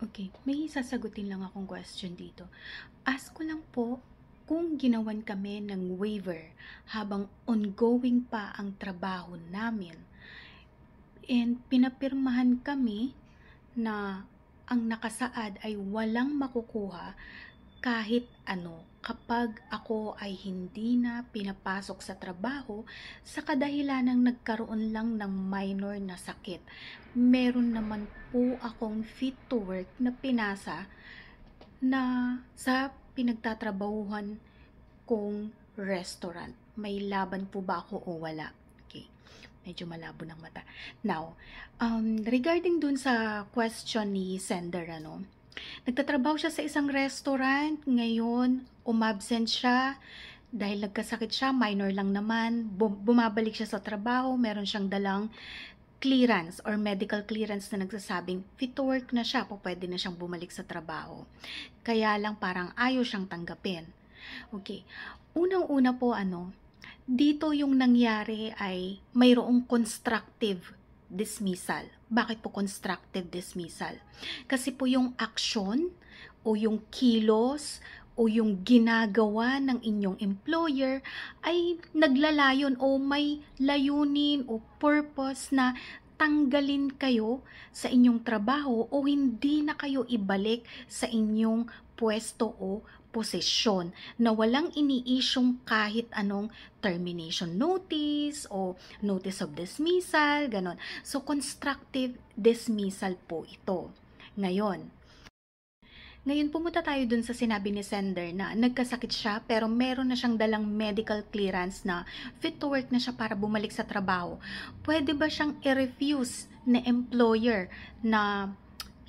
Okay, may sasagutin lang akong question dito. Ask ko lang po kung ginawan kami ng waiver habang ongoing pa ang trabaho namin and pinapirmahan kami na ang nakasaad ay walang makukuha kahit ano kapag ako ay hindi na pinapasok sa trabaho sa kadahilanang nagkaroon lang ng minor na sakit. Meron naman po akong fit to work na pinasa na sa pinagtatrabahuhan kong restaurant. May laban po ba ako o wala? Okay. Medyo malabo ng mata. Now, regarding dun sa question ni sender, nagtatrabaho siya sa isang restaurant, ngayon umabsent siya dahil nagkasakit siya, minor lang naman, bumabalik siya sa trabaho, meron siyang dalang clearance or medical clearance na nagsasabing fit to work na siya, pwede na siyang bumalik sa trabaho. Kaya lang parang ayaw siyang tanggapin. Okay, unang-una po dito yung nangyari ay mayroong constructive dismissal. Bakit po constructive dismissal? Kasi po yung aksyon o yung kilos o yung ginagawa ng inyong employer ay naglalayon o may layunin o purpose na tanggalin kayo sa inyong trabaho o hindi na kayo ibalik sa inyong pwesto o posisyon na walang ini-isyong kahit anong termination notice o notice of dismissal, ganon. So, constructive dismissal po ito. Ngayon pumunta tayo dun sa sinabi ni sender na nagkasakit siya pero meron na siyang dalang medical clearance na fit to work na siya para bumalik sa trabaho. Pwede ba siyang i-refuse na employer na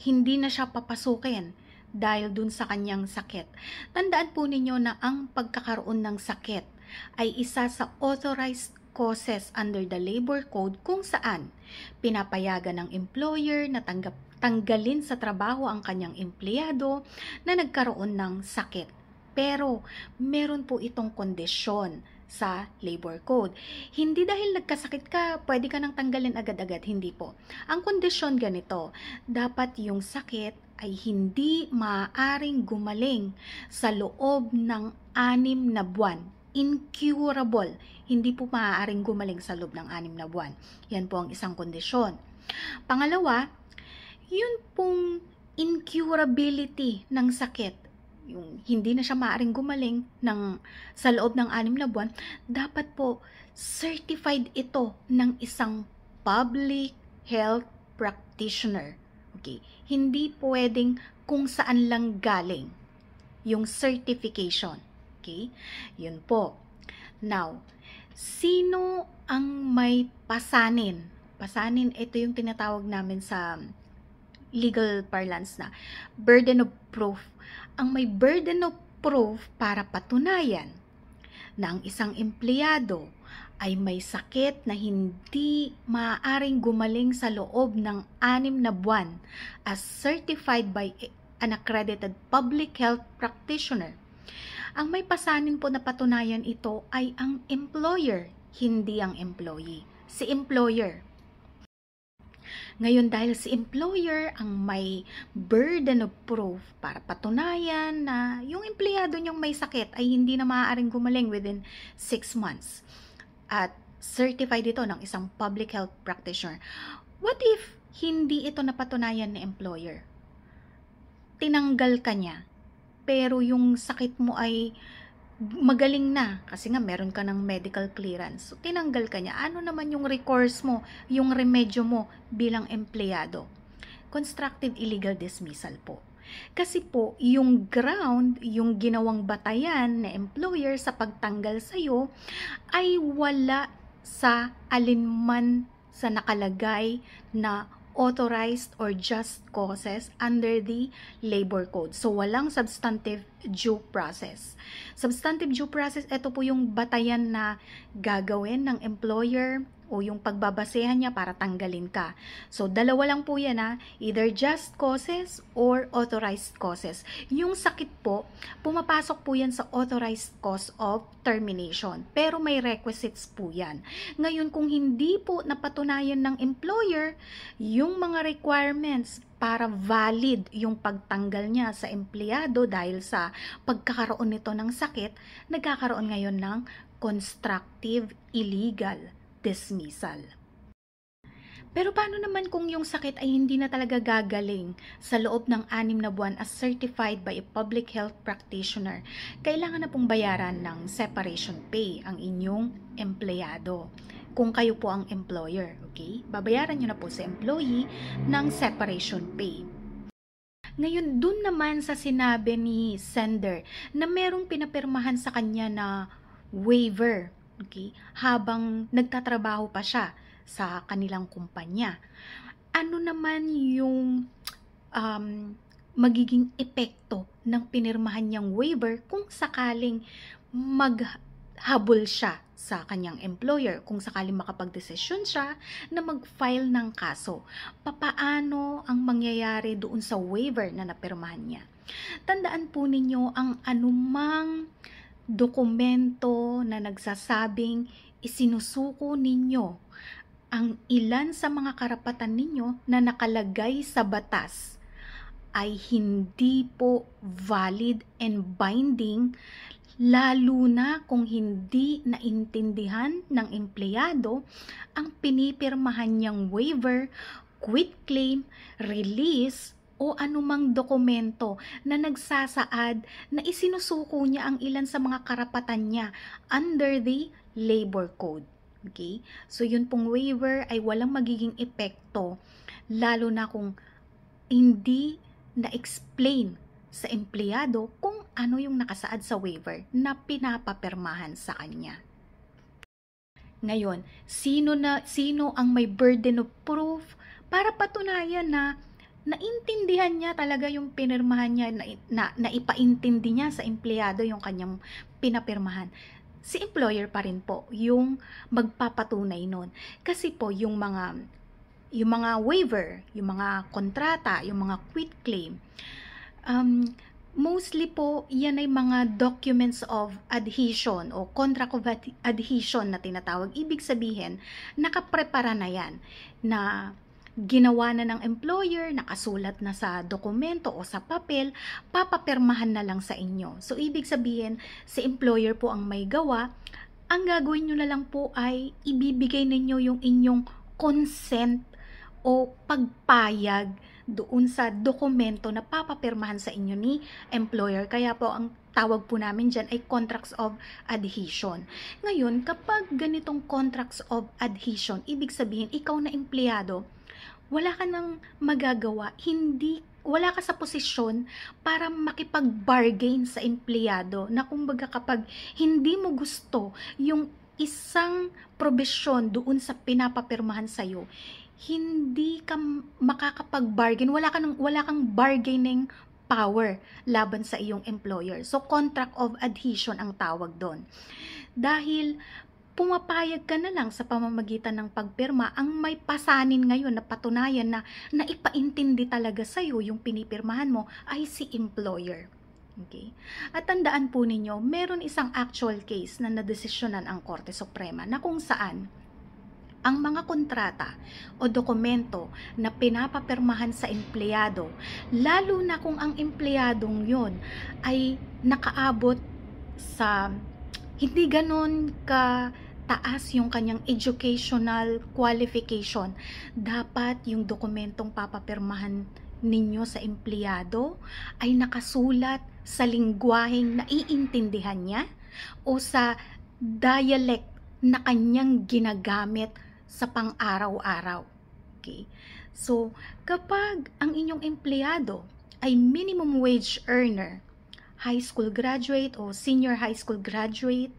hindi na siya papasukin dahil dun sa kanyang sakit? Tandaan po ninyo na ang pagkakaroon ng sakit ay isa sa authorized causes under the labor code kung saan pinapayagan ng employer na tanggalin sa trabaho ang kanyang empleyado na nagkaroon ng sakit. Pero meron po itong kondisyon sa labor code. Hindi dahil nagkasakit ka, pwede ka nang tanggalin agad-agad. Hindi po. Ang kondisyon ganito, dapat yung sakit ay hindi maaaring gumaling sa loob ng 6 na buwan. Incurable. Hindi po maaaring gumaling sa loob ng 6 na buwan. Yan po ang isang kondisyon. Pangalawa, yun pong incurability ng sakit, yung hindi na siya maaaring gumaling sa loob ng 6 na buwan, dapat po certified ito ng isang public health practitioner. Okay? Hindi pwedeng kung saan lang galing yung certification. Okay? Yun po. Now, sino ang may pasanin? Pasanin, ito yung tinatawag namin sa legal parlance na burden of proof. Ang may burden of proof para patunayan na ang isang empleyado ay may sakit na hindi maaaring gumaling sa loob ng 6 na buwan as certified by an accredited public health practitioner. Ang may pasanin po na patunayan ito ay ang employer, hindi ang employee. Si employer. Ngayon, dahil si employer ang may burden of proof para patunayan na yung empleyado niyong may sakit ay hindi na maaaring gumaling within 6 months at certified ito ng isang public health practitioner. What if hindi ito napatunayan ni employer? Tinanggal ka niya, pero yung sakit mo ay magaling na kasi nga meron ka ng medical clearance. So, tinanggal ka niya. Ano naman yung recourse mo, yung remedyo mo bilang empleyado? Constructive illegal dismissal po. Kasi po, yung ground, yung ginawang batayan na employer sa pagtanggal sa'yo ay wala sa alinman sa nakalagay na authorized or just causes under the labor code. So, walang substantive due process. Substantive due process, ito po yung batayan na gagawin ng employer o yung pagbabasehan niya para tanggalin ka. So, dalawa lang po yan ha, either just causes or authorized causes. Yung sakit po, pumapasok po yan sa authorized cause of termination. Pero may requisites po yan. Ngayon, kung hindi po napatunayan ng employer, yung mga requirements para valid yung pagtanggal niya sa empleyado dahil sa pagkakaroon nito ng sakit, nagkakaroon ngayon ng constructive illegal dismissal. Pero paano naman kung yung sakit ay hindi na talaga gagaling sa loob ng 6 na buwan as certified by a public health practitioner? Kailangan na pong bayaran ng separation pay ang inyong empleyado. Kung kayo po ang employer, okay? Babayaran nyo na po sa employee ng separation pay. Ngayon, dun naman sa sinabi ni sender na merong pinapirmahan sa kanya na waiver, okay, habang nagtatrabaho pa siya sa kanilang kumpanya. Ano naman yung magiging epekto ng pinirmahan niyang waiver kung sakaling maghabol siya sa kanyang employer, kung sakaling makapagdesisyon siya na mag-file ng kaso? Papaano ang mangyayari doon sa waiver na napirmahan niya? Tandaan po ninyo ang anumang dokumento na nagsasabing isinusuko ninyo ang ilan sa mga karapatan ninyo na nakalagay sa batas ay hindi po valid and binding, lalo na kung hindi naintindihan ng empleyado ang pinipirmahan niyang waiver, quitclaim, release, o anumang dokumento na nagsasaad na isinusuko niya ang ilan sa mga karapatan niya under the labor code. Okay? So yun pong waiver ay walang magiging epekto, lalo na kung hindi na-explain sa empleyado kung ano yung nakasaad sa waiver na pinapapirmahan sa kanya. Ngayon, sino ang may burden of proof para patunayan na naintindihan niya talaga yung pinirmahan niya, na ipaintindi niya sa empleyado yung kanyang pinapirmahan? Si employer pa rin po yung magpapatunay nun. Kasi po yung mga waiver, yung mga kontrata, yung mga quitclaim, mostly po yan ay mga documents of adhesion o contract of adhesion na tinatawag. Ibig sabihin, nakaprepara na yan, na ginawa na ng employer, nakasulat na sa dokumento o sa papel, papapirmahan na lang sa inyo. So, ibig sabihin, si employer po ang may gawa. Ang gagawin nyo na lang po ay ibibigay ninyo yung inyong consent o pagpayag doon sa dokumento na papapirmahan sa inyo ni employer. Kaya po ang tawag po namin dyan ay contracts of adhesion. Ngayon, kapag ganitong contracts of adhesion, ibig sabihin, ikaw na empleyado, wala ka nang magagawa, wala ka sa posisyon para makipag-bargain sa empleyado na kumbaga kapag hindi mo gusto yung isang probisyon doon sa pinapapirmahan sa'yo, hindi ka makakapag-bargain, wala kang bargaining power laban sa iyong employer. So, contract of adhesion ang tawag doon. Dahil pumapayag ka na lang sa pamamagitan ng pagpirma, ang may pasanin ngayon na patunayan na naipaintindi talaga sa'yo yung pinipirmahan mo ay si employer. Okay? At tandaan po ninyo, meron isang actual case na nadesisyonan ang Korte Suprema na kung saan ang mga kontrata o dokumento na pinapapirmahan sa empleyado, lalo na kung ang empleyadong yon ay nakaabot sa hindi ganon ka taas yung kanyang educational qualification, dapat yung dokumentong papapirmahan ninyo sa empleyado ay nakasulat sa lingwaheng naiintindihan niya o sa dialect na kanyang ginagamit sa pang-araw-araw. Okay? So, kapag ang inyong empleyado ay minimum wage earner, high school graduate o senior high school graduate,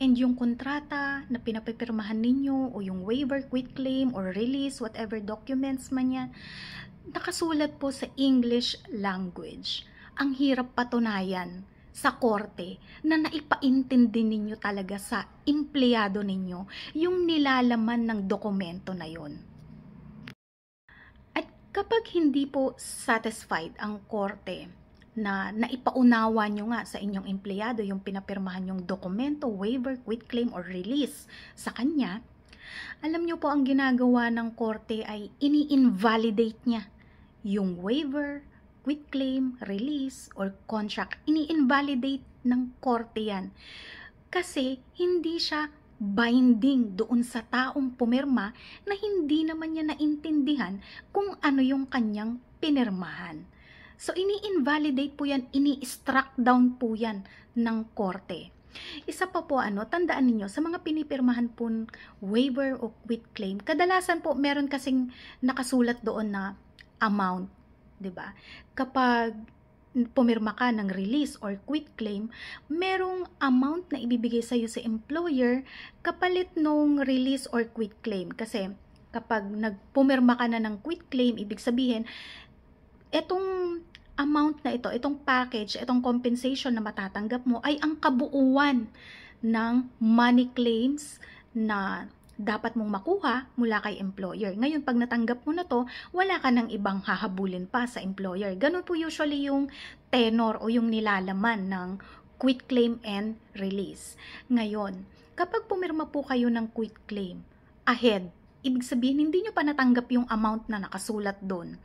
and yung kontrata na pinapipirmahan ninyo o yung waiver, quitclaim, or release, whatever documents man yan, nakasulat po sa English language. Ang hirap patunayan sa korte na naipaintindi ninyo talaga sa empleyado ninyo yung nilalaman ng dokumento na yon. At kapag hindi po satisfied ang korte na naipaunawa nyo nga sa inyong empleyado yung pinapirmahan yung dokumento, waiver, quitclaim, or release sa kanya, alam nyo po ang ginagawa ng korte ay ini-invalidate niya yung waiver, quitclaim, release, or contract. Ini-invalidate ng korte yan. Kasi hindi siya binding doon sa taong pumirma na hindi naman niya naintindihan kung ano yung kanyang pinirmahan. So, ini-invalidate po yan, ini-struck down po yan ng korte. Isa pa po, tandaan ninyo, sa mga pinipirmahan po waiver o quitclaim, kadalasan po meron kasing nakasulat doon na amount, 'di ba? Kapag pumirma ka ng release or quitclaim, merong amount na ibibigay sa iyo sa employer kapalit nung release or quitclaim. Kasi kapag pumirma ka na ng quitclaim, ibig sabihin etong amount na ito, itong package, itong compensation na matatanggap mo ay ang kabuuan ng money claims na dapat mong makuha mula kay employer. Ngayon, pag natanggap mo na to, wala ka ng ibang hahabulin pa sa employer. Ganun po usually yung tenor o yung nilalaman ng quitclaim and release. Ngayon, kapag pumirma po kayo ng quitclaim ahead, ibig sabihin hindi nyo pa natanggap yung amount na nakasulat doon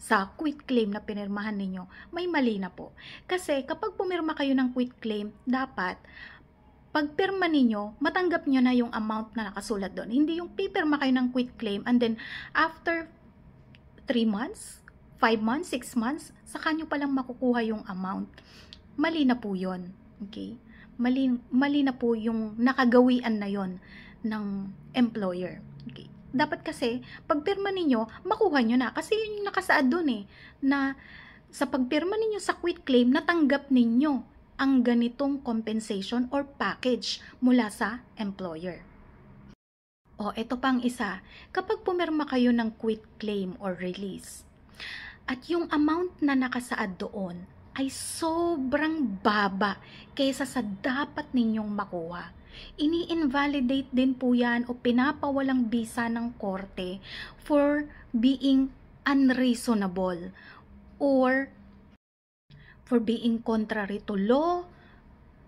sa quitclaim na pinirmahan ninyo, may mali na po. Kasi kapag pumirma kayo ng quitclaim, dapat pagpirma ninyo, matanggap nyo na yung amount na nakasulat doon. Hindi yung pipirma kayo ng quitclaim and then after 3 months, 5 months, 6 months, saka nyo palang makukuha yung amount. Mali na po yun. Okay? Mali na po yung nakagawian na yon ng employer. Okay? Dapat kasi, pagpirma ninyo, makuha nyo na. Kasi yun yung nakasaad doon na sa pagpirma ninyo sa quitclaim, natanggap ninyo ang ganitong compensation or package mula sa employer. O, ito pang isa. Kapag pumirma kayo ng quitclaim or release, at yung amount na nakasaad doon ay sobrang baba kaysa sa dapat ninyong makuha, ini-invalidate din po yan o pinapawalang bisa ng korte for being unreasonable or for being contrary to law,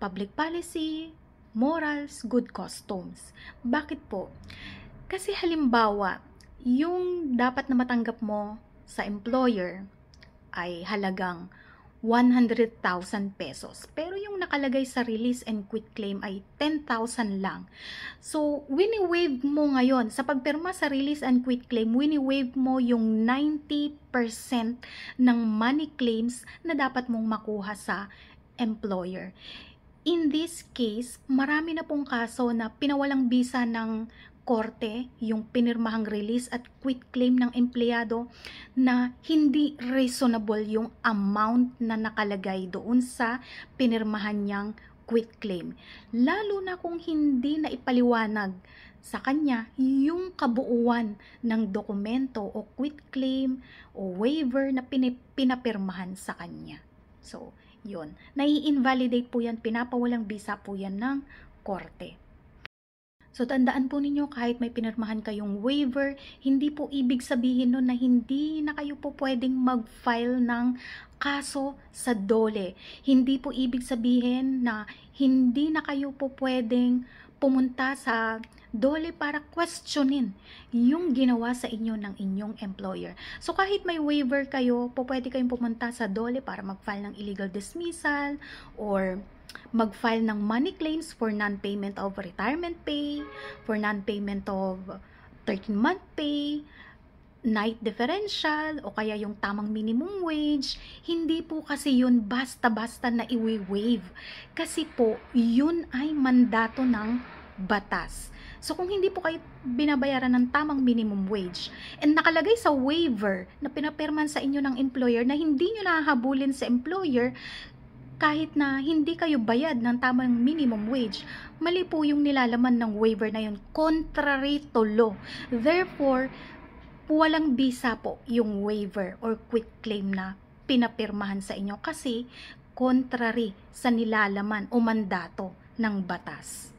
public policy, morals, good customs. Bakit po? Kasi halimbawa, yung dapat na matanggap mo sa employer ay halagang 100,000 pesos. Pero yung nakalagay sa release and quitclaim ay 10,000 lang. So, wini-waive mo ngayon. Sa pagpirma sa release and quitclaim, wini-waive mo yung 90% ng money claims na dapat mong makuha sa employer. In this case, marami na pong kaso na pinawalang bisa ng korte yung pinirmahang release at quitclaim ng empleyado na hindi reasonable yung amount na nakalagay doon sa pinirmahan niyang quitclaim. Lalo na kung hindi na ipaliwanag sa kanya yung kabuuan ng dokumento o quitclaim o waiver na pinapirmahan sa kanya. So, yun. Nai-invalidate po yan, pinapawalang bisa po yan ng korte. So, tandaan po ninyo, kahit may pinirmahan kayong waiver, hindi po ibig sabihin nun na hindi na kayo po pwedeng mag-file ng kaso sa DOLE. Hindi po ibig sabihin na hindi na kayo po pwedeng pumunta sa DOLE para questionin yung ginawa sa inyo ng inyong employer. So, kahit may waiver kayo, po pwede kayong pumunta sa DOLE para mag-file ng illegal dismissal or mag-file ng money claims for non-payment of retirement pay, for non-payment of 13-month pay, night differential, o kaya yung tamang minimum wage. Hindi po kasi yun basta-basta na i-waive. Kasi po, yun ay mandato ng batas. So, kung hindi po kayo binabayaran ng tamang minimum wage and nakalagay sa waiver na pinapirman sa inyo ng employer na hindi nyo nahahabulin sa employer, kahit na hindi kayo bayad ng tamang minimum wage, mali po yung nilalaman ng waiver na yun, contrary to law. Therefore, walang bisa po yung waiver or quitclaim na pinapirmahan sa inyo kasi contrary sa nilalaman o mandato ng batas.